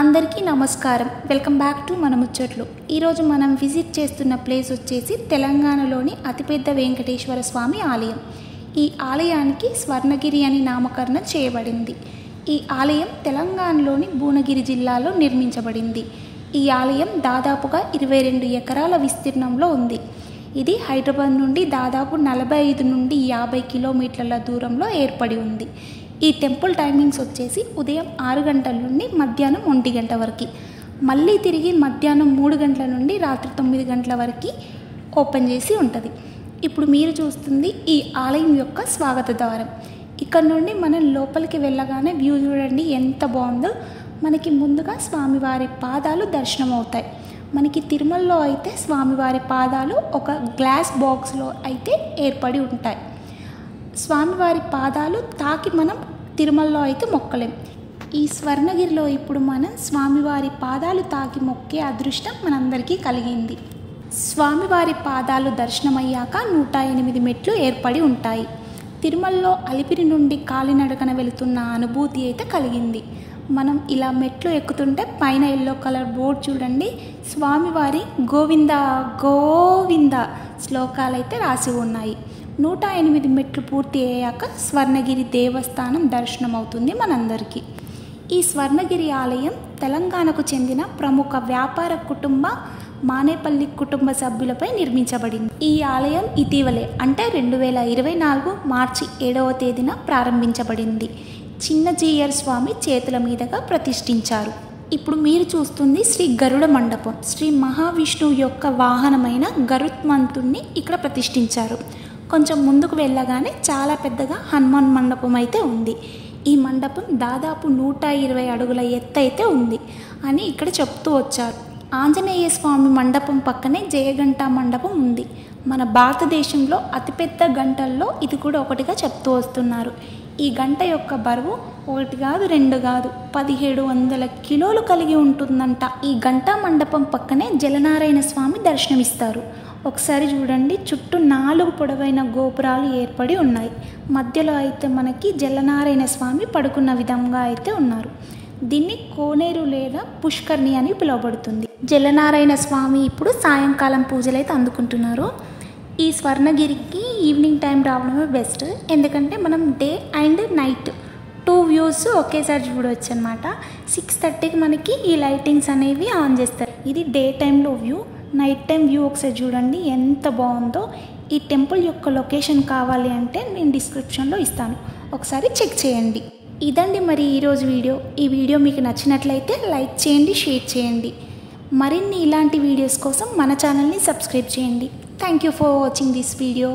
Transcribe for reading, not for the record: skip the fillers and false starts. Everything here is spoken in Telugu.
అందరికీ నమస్కారం. వెల్కమ్ బ్యాక్ టు మన ముచ్చట్లు. ఈరోజు మనం విజిట్ చేస్తున్న ప్లేస్ వచ్చేసి తెలంగాణలోని అతిపెద్ద వెంకటేశ్వర స్వామి ఆలయం. ఈ ఆలయానికి స్వర్ణగిరి అని నామకరణం చేయబడింది. ఈ ఆలయం తెలంగాణలోని భువనగిరి జిల్లాలో నిర్మించబడింది. ఈ ఆలయం దాదాపుగా 22 ఎకరాల విస్తీర్ణంలో ఉంది. ఇది హైదరాబాద్ నుండి దాదాపు 45 నుండి 50 కిలోమీటర్ల దూరంలో ఏర్పడి ఉంది. ఈ టెంపుల్ టైమింగ్స్ వచ్చేసి ఉదయం 6 గంటల నుండి మధ్యాహ్నం 1 గంట వరకు, మళ్ళీ తిరిగి మధ్యాహ్నం 3 గంటల నుండి రాత్రి 9 గంటల వరకు ఓపెన్ చేసి ఉంటుంది. ఇప్పుడు మీరు చూస్తుంది ఈ ఆలయం యొక్క స్వాగత ద్వారం. ఇక్కడ నుండి మనం లోపలికి వెళ్ళగానే వ్యూ చూడండి ఎంత బాగుందో. మనకి ముందుగా స్వామివారి పాదాలు దర్శనం అవుతాయి. మనకి తిరుమలలో అయితే స్వామివారి పాదాలు ఒక గ్లాస్ బాక్స్లో అయితే ఏర్పడి ఉంటాయి. స్వామివారి పాదాలు తాకి మనం తిరుమలలో అయితే మొక్కలేం. ఈ స్వర్ణగిరిలో ఇప్పుడు మనం స్వామివారి పాదాలు తాకి మొక్కే అదృష్టం మనందరికీ కలిగింది. స్వామివారి పాదాలు దర్శనమయ్యాక 108 మెట్లు ఏర్పడి ఉంటాయి. తిరుమలలో అలిపిరి నుండి కాలినడకన వెళుతున్న అనుభూతి అయితే కలిగింది. మనం ఇలా మెట్లు ఎక్కుతుంటే పైన ఎల్లో కలర్ బోర్డు చూడండి, స్వామివారి గోవింద గోవింద శ్లోకాలు అయితే రాసి ఉన్నాయి. 108 మెట్లు పూర్తి అయ్యాక స్వర్ణగిరి దేవస్థానం దర్శనం అవుతుంది మనందరికీ. ఈ స్వర్ణగిరి ఆలయం తెలంగాణకు చెందిన ప్రముఖ వ్యాపార కుటుంబ మానేపల్లి కుటుంబ సభ్యులపై నిర్మించబడింది. ఈ ఆలయం ఇటీవలే అంటే 2024 మార్చి 7వ తేదీన ప్రారంభించబడింది. చిన్న జీయర్ స్వామి చేతుల మీదుగా ప్రతిష్ఠించారు. ఇప్పుడు మీరు చూస్తుంది శ్రీ గరుడ మండపం. శ్రీ మహావిష్ణువు యొక్క వాహనమైన గరుత్మంతుణ్ణి ఇక్కడ ప్రతిష్ఠించారు. కొంచెం ముందుకు వెళ్ళగానే చాలా పెద్దగా హనుమాన్ మండపం అయితే ఉంది. ఈ మండపం దాదాపు 120 అడుగుల ఎత్తు అయితే ఉంది అని ఇక్కడ చెప్తూ వచ్చారు. ఆంజనేయ స్వామి మండపం పక్కనే జయగంట మండపం ఉంది. మన భారతదేశంలో అతిపెద్ద గంటల్లో ఇది కూడా ఒకటిగా చెప్తూ వస్తున్నారు. ఈ గంట యొక్క బరువు 1 కాదు 2 కాదు 1700 కిలోలు కలిగి ఉంటుందంట. ఈ గంటా మండపం పక్కనే జలనారాయణ స్వామి దర్శనమిస్తారు. ఒకసారి చూడండి, చుట్టూ 4 పొడవైన గోపురాలు ఏర్పడి ఉన్నాయి. మధ్యలో అయితే మనకి జలనారాయణ స్వామి పడుకున్న విధంగా అయితే ఉన్నారు. దీన్ని కోనేరు లేదా పుష్కర్ణి అని పిలువబడుతుంది. జలనారాయణ స్వామి ఇప్పుడు సాయంకాలం పూజలు అయితే అందుకుంటున్నారు. ఈ స్వర్ణగిరికి ఈవినింగ్ టైం రావడమే బెస్ట్, ఎందుకంటే మనం డే అండ్ నైట్ 2 వ్యూస్ ఒకేసారి చూడవచ్చు అనమాట. 6:30కి మనకి ఈ లైటింగ్స్ అనేవి ఆన్ చేస్తారు. ఇది డే టైంలో వ్యూ. నైట్ టైం వ్యూ ఒకసారి చూడండి ఎంత బాగుందో. ఈ టెంపుల్ యొక్క లొకేషన్ కావాలి అంటే నేను డిస్క్రిప్షన్లో ఇస్తాను, ఒకసారి చెక్ చేయండి. ఇదండి మరి ఈరోజు వీడియో. ఈ వీడియో మీకు నచ్చినట్లయితే లైక్ చేయండి, షేర్ చేయండి. మరిన్ని ఇలాంటి వీడియోస్ కోసం మన ఛానల్ని సబ్స్క్రైబ్ చేయండి. Thank you for watching this video.